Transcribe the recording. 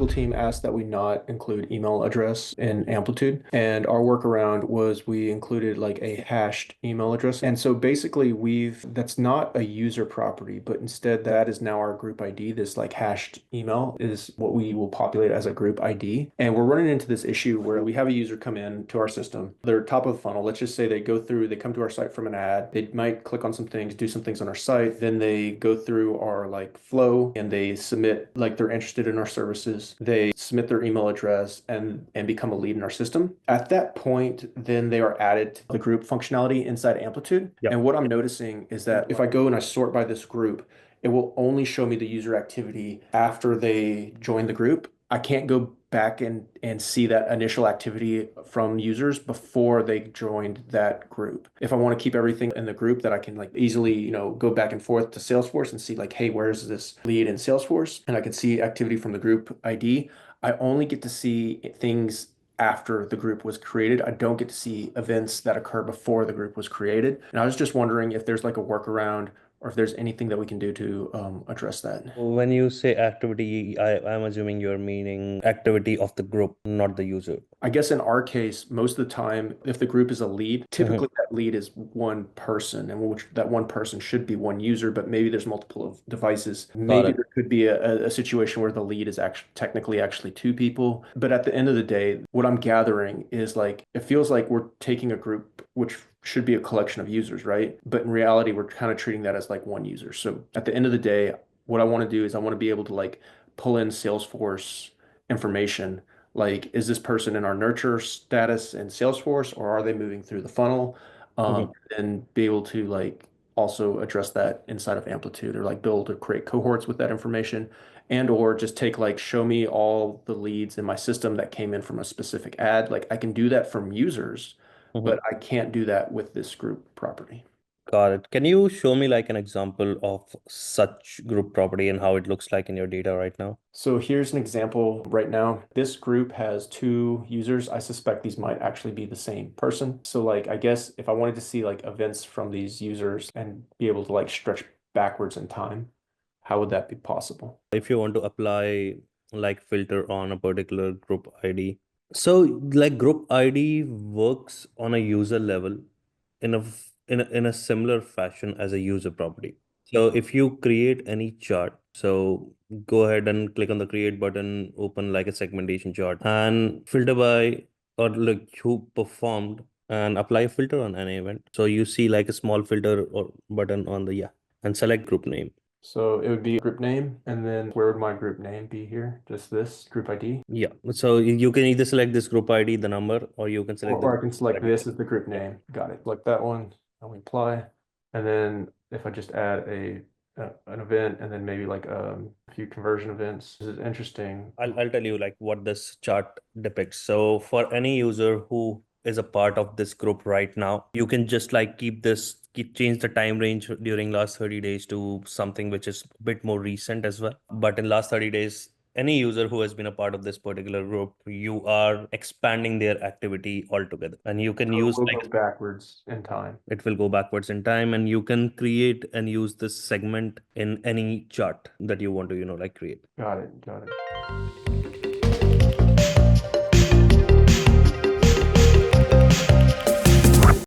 technical team asked that we not include email address in Amplitude. And our workaround was we included like a hashed email address. And so basically that's not a user property, but instead that is now our group ID. This like hashed email is what we will populate as a group ID. And we're running into this issue where we have a user come in to our system. They're top of the funnel. Let's just say they come to our site from an ad. They might click on some things, do some things on our site. Then they go through our like flow and they submit like they're interested in our services. They submit their email address and become a lead in our system. At that point, then they are added to the group functionality inside Amplitude. Yep. And what I'm noticing is that if I go and I sort by this group, it will only show me the user activity after they join the group. I can't go back and see that initial activity from users before they joined that group. If I want to keep everything in the group that I can like easily, go back and forth to Salesforce and see like, hey, where's this lead in Salesforce? And I can see activity from the group ID. I only get to see things after the group was created. I don't get to see events that occur before the group was created. And I was just wondering if there's like a workaround or if there's anything that we can do to address that. When you say activity, I'm assuming you're meaning activity of the group, not the user. I guess in our case, most of the time, if the group is a lead, typically that lead is one person, and which that one person should be one user, but maybe there's multiple devices. Got Maybe it. there could be a situation where the lead is actually technically two people. But at the end of the day, what I'm gathering is like it feels like we're taking a group which should be a collection of users, right? But in reality, we're kind of treating that as like one user. So at the end of the day, what I want to do is I want to be able to like pull in Salesforce information like, is this person in our nurture status in Salesforce, or are they moving through the funnel? Mhm. And be able to like also address that inside of Amplitude or like build or create cohorts with that information and or just take like show me all the leads in my system that came in from a specific ad. Like I can do that from users, but Mhm. I can't do that with this group property. Got it. Can you show me like an example of such group property and how it looks like in your data right now? So here's an example right now. This group has two users. I suspect these might actually be the same person. So like, I guess if I wanted to see like events from these users and be able to like stretch backwards in time, how would that be possible? If you want to apply like filter on a particular group ID. So like group ID works on a user level in a similar fashion as a user property. So if you create any chart, so go ahead and click on the create button, open like a segmentation chart and filter by or like who performed and apply a filter on any event. So you see like a small filter or button on the and select group name. So it would be group name, and then where would my group name be here? Just this group ID? Yeah. So you can either select this group ID, the number, or you can select the Or I can select character. this as the group Yeah. name. Got it. Select that one. And we apply. And then if I just add an event and then maybe like a few conversion events. This is interesting. I'll tell you like what this chart depicts. So for any user who is a part of this group right now, you can just like change the time range during last 30 days to something which is a bit more recent as well. But in last 30 days, any user who has been a part of this particular group, you are expanding their activity altogether. And you can So use we'll like go backwards in time. it will go backwards in time and you can create and use this segment in any chart that you want to, like create. Got it. Got it.